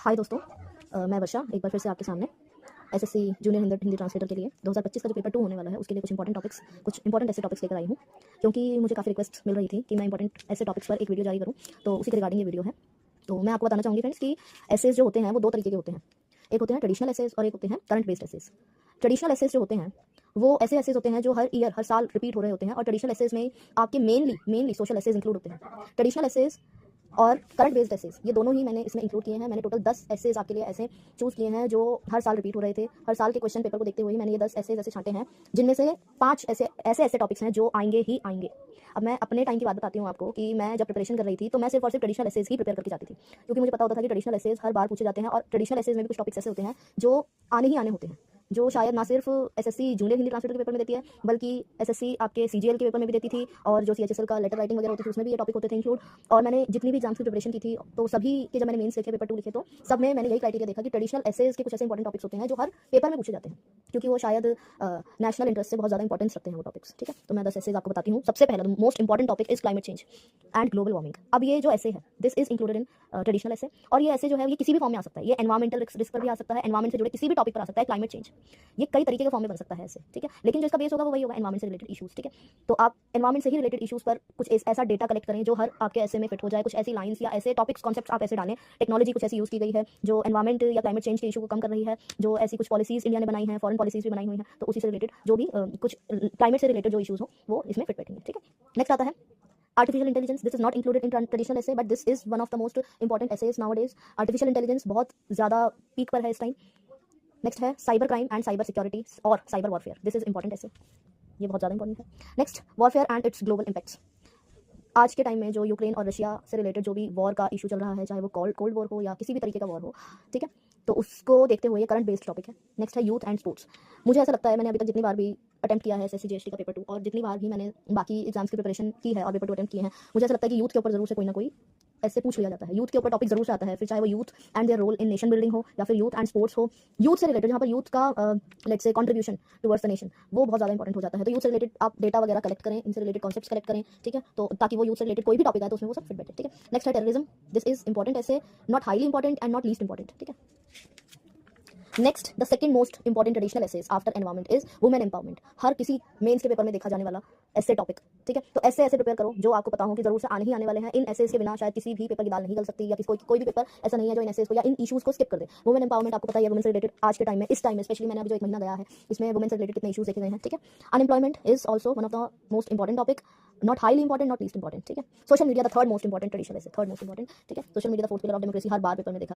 हाय दोस्तों, मैं वर्षा एक बार फिर से आपके सामने एसएससी जूनियर हिंदी ट्रांसलेटर के लिए 2025 का जो पेपर 2 होने वाला है उसके लिए कुछ इंपॉर्टेंट ऐसे टॉपिक्स लेकर आई हूँ, क्योंकि मुझे काफ़ी रिक्वेस्ट मिल रही थी कि मैं इंपॉर्टेंट ऐसे टॉपिक्स पर एक वीडियो जारी करूँ। तो उसी के रिगार्डिंग ये वीडियो है। तो मैं आपको बताना चाहूँगी फ्रेंड्स कि एसेज जो होते हैं वो दो तरीके के होते हैं। एक होते हैं ट्रेडिशनल एसेज और एक होते हैं current based essays. Traditional essays जो होते हैं वो ऐसे एसेज होते हैं जो हर साल रिपीट हो रहे होते हैं, और ट्रेडिशनल एसेज में आपके मेनली सोशल एसेज इंक्लूड होते हैं। ट्रेडिशनल एसेज और करंट बेस्ड एसेज ये दोनों ही मैंने इसमें इंक्लूड किए हैं। मैंने टोटल 10 एसेज आपके लिए ऐसे चूज़ किए हैं जो हर साल रिपीट हो रहे थे। हर साल के क्वेश्चन पेपर को देखते हुए मैंने ये 10 एसेज ऐसे छांटे हैं, जिनमें से 5 ऐसे टॉपिक्स हैं जो आएंगे ही आएंगे। अब मैं अपने टाइम की बात बताती हूँ आपको कि मैं जब प्रिपरेशन कर रही थी तो मैं सिर्फ और सिर्फ ट्रेडिशनल एसेज ही प्रिपेयर करके जाती थी, क्योंकि मुझे पता होता था कि ट्रेडिशनल एसेज हर बार पूछे जाते हैं, और ट्रेडिशनल एसेज में भी कुछ टॉपिक्स ऐसे होते हैं जो आने ही आने होते हैं, जो शायद ना सिर्फ एसएससी जूनियर हिंदी ट्रांसलेटर के पेपर में देती है, बल्कि एसएससी आपके सीजीएल के पेपर में भी देती थी, और जो सीएचएसएल का लेटर राइटिंग वगैरह होती थी उसमें भी ये टॉपिक होते थे इंक्लूड। और मैंने जितनी भी एग्जाम्स की प्रिपरेशन की थी तो सभी के जब मैंने मेंस लिखे, पेपर 2 लिखे, तो सब में मैंने यही क्राइटेरिया देखा कि ट्रेडिशनल एसेज के कुछ ऐसे इंपॉर्टेंट टॉपिक्स होते हैं जो हर पेपर में पूछे जाते हैं, क्योंकि वो शायद नेशनल इंटरेस्ट से बहुत ज़्यादा इंपॉर्टेंस रखते हैं वो टॉपिक्स। ठीक है, तो मैं 10 एसेज आपको बताती हूँ। सबसे पहला most important topic is climate change and global warming. अब ये जो ऐसे है this is included in traditional essay, और ये ऐसे जो है ये किसी भी फॉर्म में आ सकता है। ये एनवायरमेंटल रिस्क पर भी आ सकता है, एनवायरमेंट से जुड़े किसी भी टॉपिक पर आ सकता है। क्लाइमेट चेंज ये कई तरीके के फॉर्म में बन सकता है ऐसे, ठीक है, लेकिन जो इसका बेस होगा वो वही होगा, एनवायरमेंट से रिलेटेड इश्यूज। ठीक है, तो आप एनवायरमेंट से ही रिलेटेड इश्यूज पर कुछ ऐसा डेटा कलेक्ट करें जो हर आपके ऐसे में फिट हो जाए। कुछ ऐसी लाइंस या ऐसे टॉपिक्स कॉन्सेप्ट्स आप ऐसे डालें, टेक्नोलॉजी कुछ ऐसी यूज़ की गई है जो एनवायरमेंट या क्लाइमेट चेंज के इशू को कम कर रही है, जो ऐसी कुछ पॉलिसीज इंडिया ने बनाई हैं, फॉरेन पॉलिसीज भी बनाई हुई हैं, तो उसी से रिलेटेड जो भी कुछ क्लाइमेट से रिलेटेड जो इशूज हो वो इसमें फिट बैठेंगे। ठीक है, नेक्स्ट आता है artificial intelligence. This is not included in traditional essay, but this is one of the most important essays nowadays. Artificial intelligence बहुत ज़्यादा पीक पर है इस टाइम। नेक्स्ट है cyber crime and cyber security और cyber warfare. This is important essay, ये बहुत ज़्यादा इंपॉर्टेंट है। Next, warfare and its global impacts. आज के टाइम में जो यूक्रेन और रशिया से रिलेटेड जो भी वॉर का इशू चल रहा है, चाहे वो कोल्ड वॉर हो या किसी भी तरीके का वॉर हो, ठीक है, तो उसको देखते हुए ये करंट बेस्ड टॉपिक है। नेक्स्ट है यूथ एंड स्पोर्ट्स। मुझे ऐसा लगता है, मैंने अभी तक जितनी बार भी अटेम्प्ट किया है एसएससी जीएसटी का पेपर 2, और जितनी बार भी मैंने बाकी एग्जाम्स की प्रिपरेशन की है और पेपर 2 अटेम्प्ट किए हैं, मुझे ऐसा लगता है कि यूथ के ऊपर जरूर से कोई ना कोई ऐसे पूछ लिया जाता है। यूथ के ऊपर टॉपिक जरूर से आता है, फिर चाहे वो youth and their role in nation building हो या फिर यूथ एंड स्पोर्ट्स हो। यूथ से रिलेटेड जहाँ पर यूथ का let's say contribution towards the nation वो बहुत ज़्यादा इंपॉर्टेंट हो जाता है। तो यूथ से रिलेटेड आप डेटा वगैरह कलेक्ट करें, इनसे रिलेटेड कॉन्सेप्ट्स कलेक्ट करें, ठीक है, तो ताकि वो यूथ से रिलेटेड कोई भी टॉपिक आए तो उसमें वो सब फिट बैठे। ठीक है, नेक्स्ट है terrorism. This is important essay, not highly important and not least important. ठीक है, next the second most important traditional essays after environment is women empowerment. हर किसी मेंस के पेपर में देखा जाने वाला ऐसे टॉपिक। ठीक है, तो ऐसे प्रिपेयर करो जो आपको पता हो कि जरूर से आने ही आने वाले हैं। इन एसेज के बिना शायद किसी भी पेपर की दाल नहीं गल सकती, या कोई भी पेपर ऐसा नहीं है जो इन एसेज को या इन इशूज को स्किप कर दे। वुमेन एम्पावरमेंट आपको पता है, वुमेन से रिलेटेड आज के टाइम में, इस टाइम में स्पेशली मैंने अभी जो एक महीना गया है इसमें वुमेन से रिलेटेड कितने इशूज देखे गए हैं। ठीक है, unemployment is also one of the most important topic, not highly important not least important. ठीक है, social media the third most important traditional essay, third most important. ठीक है, social media the fourth pillar of democracy her bar paper में देखा